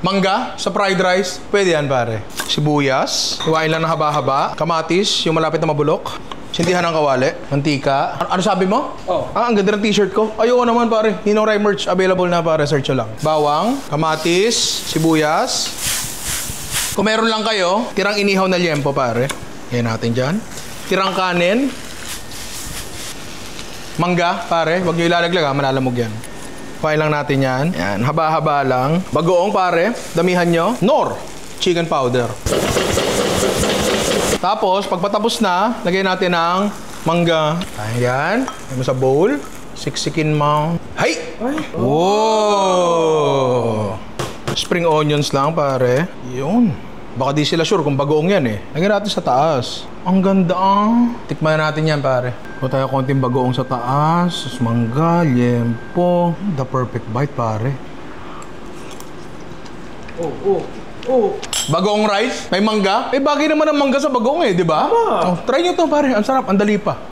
Mangga sa fried rice. Pwede yan, pare. Sibuyas. Iwain lang ng haba-haba. Kamatis, yung malapit na mabulok. Sindihan ng kawali. Mantika. Ano sabi mo? Oh. Ang ganda ng t-shirt ko. Ayoko naman, pare. Ninong Rai merch. Available na, pare. Search nyo lang. Bawang, kamatis, sibuyas. Kung meron lang kayo, tirang inihaw na liempo, pare. Yan natin dyan. Tirang kanin. Mangga, pare. Huwag nyo ilalaglag, ha. Malalamog yan. Kuhain lang natin yan. Yan. Haba-haba lang. Bagoong, pare. Damihan nyo. Nor. Chicken powder. Tapos, pagpatapos na, lagay natin ng mangga. Ayan. Lagay mo sa bowl. Siksikin mo. Hay! Wow! Spring onions lang, pare. Yun. Baka di sila sure kung bagoong yan eh. Lagyan natin sa taas. Ang ganda ah. Tikman natin yan, pare. Kung tayo konting bagoong sa taas. Sus, mangga, liempo. The perfect bite, pare. Oh. Bagoong rice, may mangga. Eh, bagay naman ang mangga sa bagoong eh, di ba? Oh, try nyo to, pare. Ang sarap, ang dali pa.